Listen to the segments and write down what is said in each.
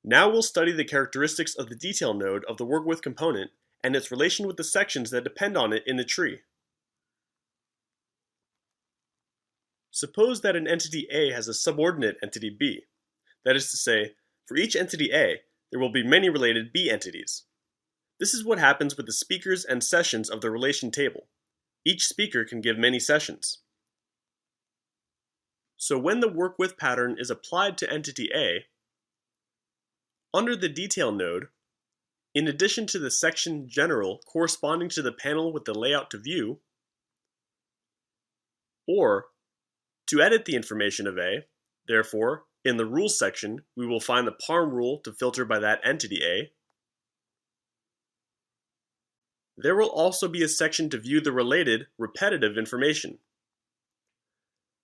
Now we'll study the characteristics of the detail node of the work with component and its relation with the sections that depend on it in the tree. Suppose that an entity A has a subordinate entity B. That is to say, for each entity A, there will be many related B entities. This is what happens with the speakers and sessions of the relation table. Each speaker can give many sessions. So when the work with pattern is applied to entity A, under the detail node, in addition to the section general corresponding to the panel with the layout to view, or to edit the information of A, therefore, in the rules section, we will find the parm rule to filter by that entity A. There will also be a section to view the related repetitive information.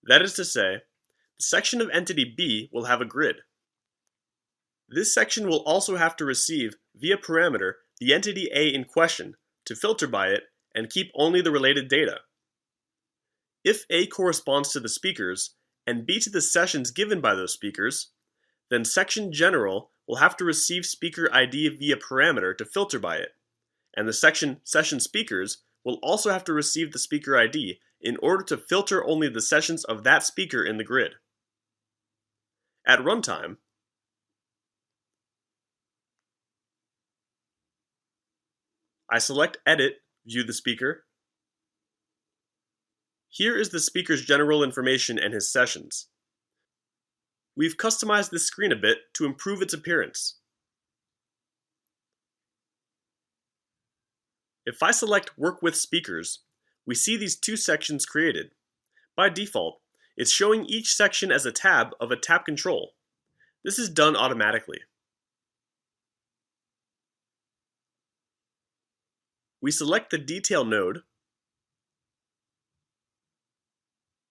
That is to say, the section of entity B will have a grid. This section will also have to receive, via parameter, the entity A in question to filter by it and keep only the related data. If A corresponds to the speakers and B to the sessions given by those speakers, then section general will have to receive speaker ID via parameter to filter by it, and the section session speakers will also have to receive the speaker ID in order to filter only the sessions of that speaker in the grid. At runtime, I select Edit, View the Speaker. Here is the speaker's general information and his sessions. We've customized this screen a bit to improve its appearance. If I select Work with Speakers, we see these two sections created. By default, it's showing each section as a tab of a tap control. This is done automatically. We select the detail node,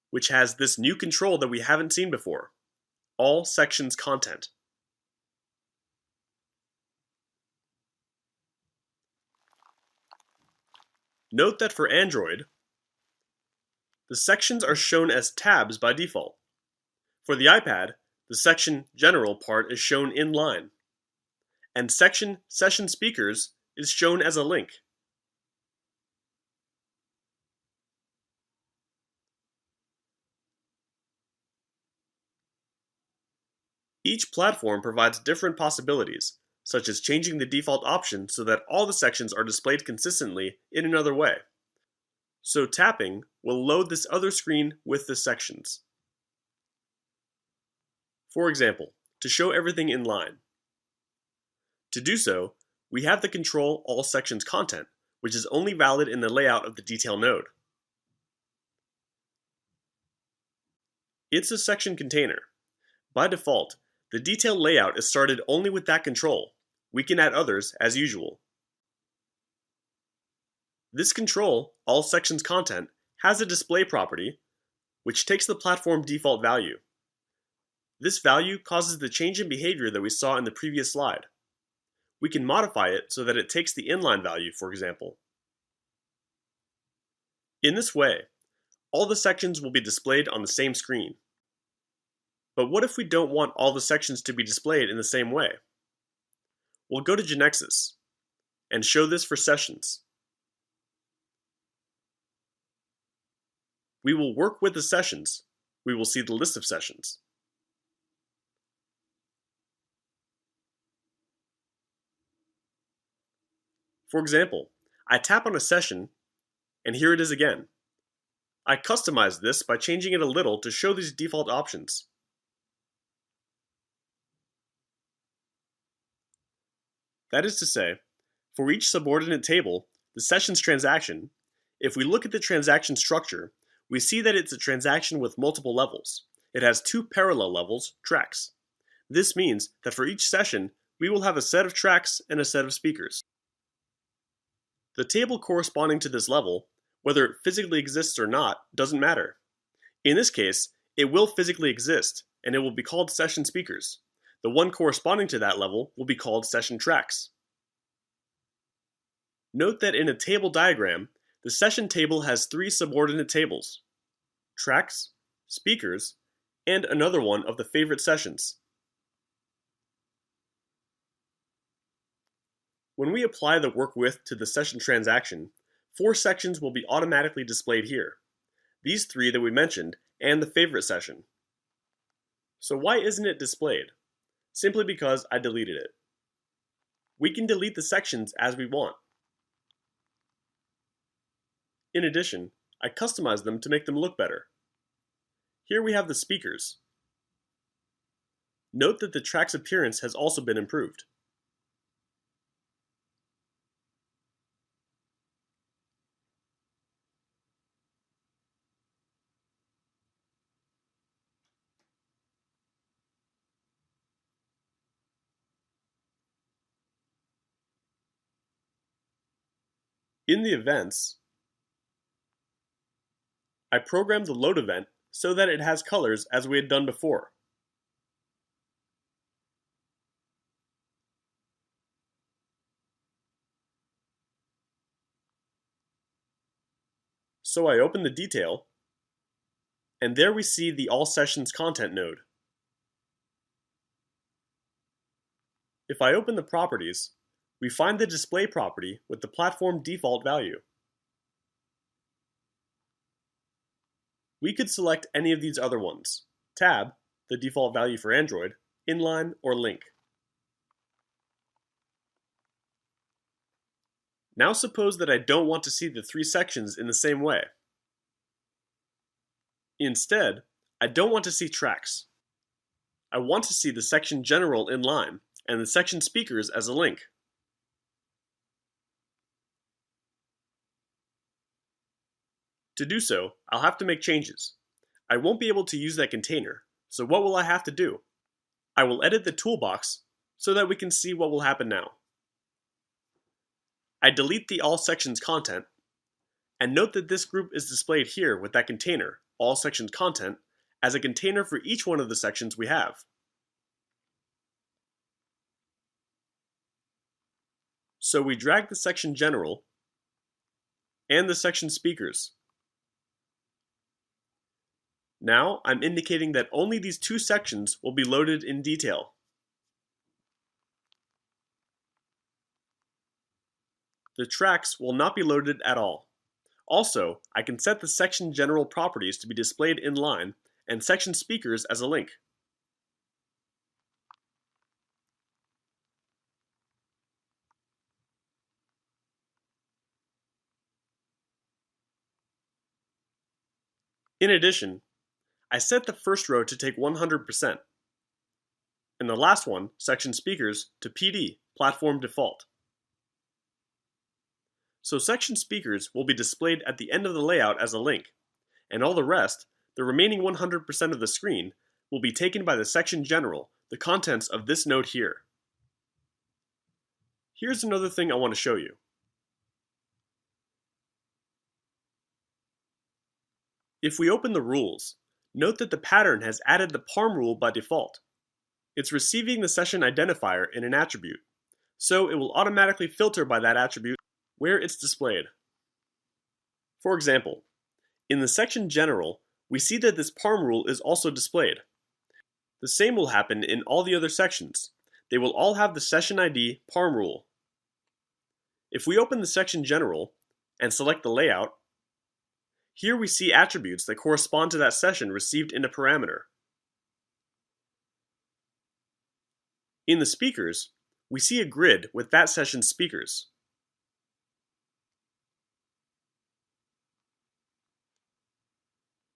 which has this new control that we haven't seen before, all sections content. Note that for Android, the sections are shown as tabs by default. For the iPad, the section general part is shown inline, and section session speakers is shown as a link. Each platform provides different possibilities, such as changing the default option so that all the sections are displayed consistently in another way. So tapping will load this other screen with the sections. For example, to show everything in line. To do so, we have the control All Sections Content, which is only valid in the layout of the detail node. It's a section container. By default, the detail layout is started only with that control. We can add others as usual. This control, All Sections Content, has a display property, which takes the platform default value. This value causes the change in behavior that we saw in the previous slide. We can modify it so that it takes the inline value, for example. In this way, all the sections will be displayed on the same screen. But what if we don't want all the sections to be displayed in the same way? We'll go to GeneXus and show this for sessions. We will work with the sessions. We will see the list of sessions. For example, I tap on a session, and here it is again. I customized this by changing it a little to show these default options. That is to say, for each subordinate table, the sessions transaction, if we look at the transaction structure, we see that it's a transaction with multiple levels. It has two parallel levels, tracks. This means that for each session, we will have a set of tracks and a set of speakers. The table corresponding to this level, whether it physically exists or not, doesn't matter. In this case, it will physically exist, and it will be called session speakers. The one corresponding to that level will be called session tracks. Note that in a table diagram, the session table has three subordinate tables: tracks, speakers, and another one of the favorite sessions. When we apply the work with to the session transaction, 4 sections will be automatically displayed here. These 3 that we mentioned, and the favorite session. So why isn't it displayed? Simply because I deleted it. We can delete the sections as we want. In addition, I customized them to make them look better. Here we have the speakers. Note that the track's appearance has also been improved. In the events, I programmed the load event so that it has colors as we had done before. So I open the detail, and there we see the All Sessions Content node. If I open the properties, we find the display property with the platform default value. We could select any of these other ones: tab, the default value for Android, inline, or link. Now suppose that I don't want to see the 3 sections in the same way. Instead, I don't want to see tracks. I want to see the section general inline and the section speakers as a link. To do so, I'll have to make changes. I won't be able to use that container, so what will I have to do? I will edit the toolbox so that we can see what will happen now. I delete the All Sections content, and note that this group is displayed here with that container, All Sections content, as a container for each one of the sections we have. So we drag the section general and the section speakers. Now I'm indicating that only these 2 sections will be loaded in detail. The tracks will not be loaded at all. Also, I can set the section general properties to be displayed inline and section speakers as a link. In addition, I set the first row to take 100%, and the last one, section speakers, to PD, platform default. So section speakers will be displayed at the end of the layout as a link, and all the rest, the remaining 100% of the screen, will be taken by the section general, the contents of this node here. Here's another thing I want to show you. If we open the rules, note that the pattern has added the parm rule by default. It's receiving the session identifier in an attribute, so it will automatically filter by that attribute where it's displayed. For example, in the section general, we see that this parm rule is also displayed. The same will happen in all the other sections. They will all have the session ID parm rule. If we open the section general and select the layout, here we see attributes that correspond to that session received in a parameter. In the speakers, we see a grid with that session's speakers.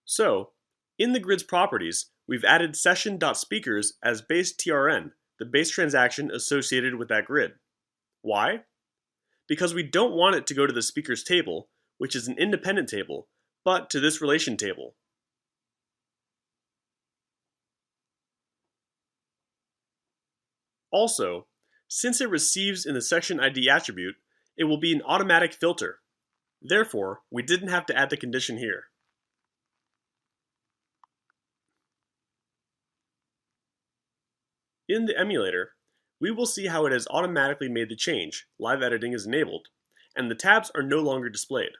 So, in the grid's properties, we've added session.speakers as base TRN, the base transaction associated with that grid. Why? Because we don't want it to go to the speakers table, which is an independent table, but to this relation table. Also, since it receives in the section ID attribute, it will be an automatic filter. Therefore, we didn't have to add the condition here. In the emulator, we will see how it has automatically made the change, live editing is enabled, and the tabs are no longer displayed.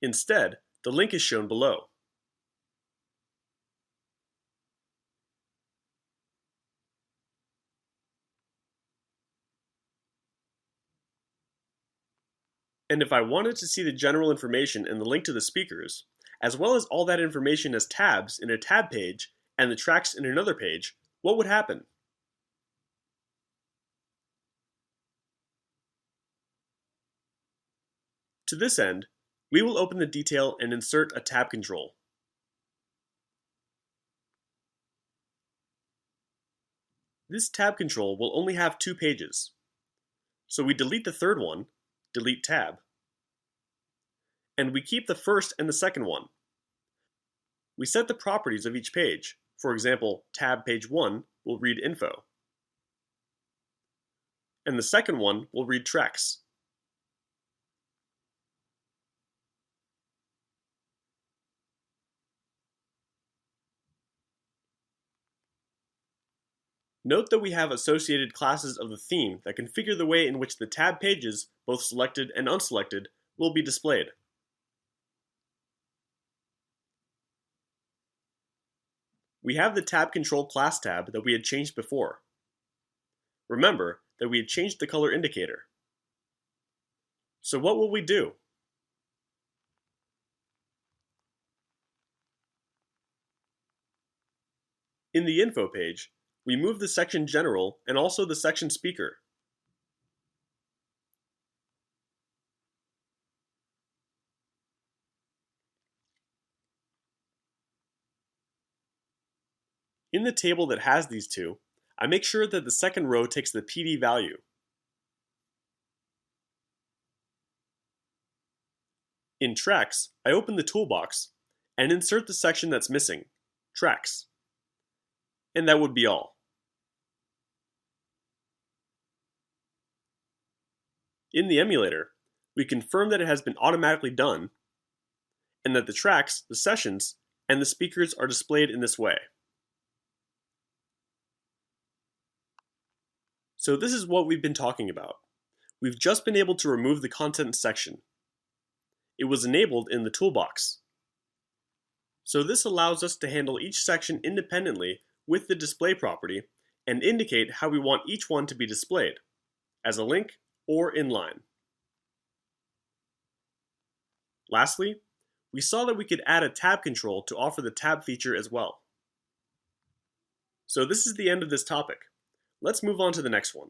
Instead, the link is shown below. And if I wanted to see the general information and the link to the speakers, as well as all that information as tabs in a tab page and the tracks in another page, what would happen? To this end, we will open the detail and insert a tab control. This tab control will only have 2 pages. So we delete the third one, delete tab, and we keep the first and the second one. We set the properties of each page. For example, tab page 1 will read info, and the second one will read tracks. Note that we have associated classes of the theme that configure the way in which the tab pages, both selected and unselected, will be displayed. We have the tab control class tab that we had changed before. Remember that we had changed the color indicator. So what will we do? In the info page, we move the section general and also the section speaker. In the table that has these two, I make sure that the second row takes the PD value. In tracks, I open the toolbox and insert the section that's missing, tracks. And that would be all. In the emulator, we confirm that it has been automatically done and that the tracks, the sessions, and the speakers are displayed in this way. So this is what we've been talking about. We've just been able to remove the content section. It was enabled in the toolbox. So this allows us to handle each section independently with the display property and indicate how we want each one to be displayed, as a link or inline. Lastly, we saw that we could add a tab control to offer the tab feature as well. So this is the end of this topic. Let's move on to the next one.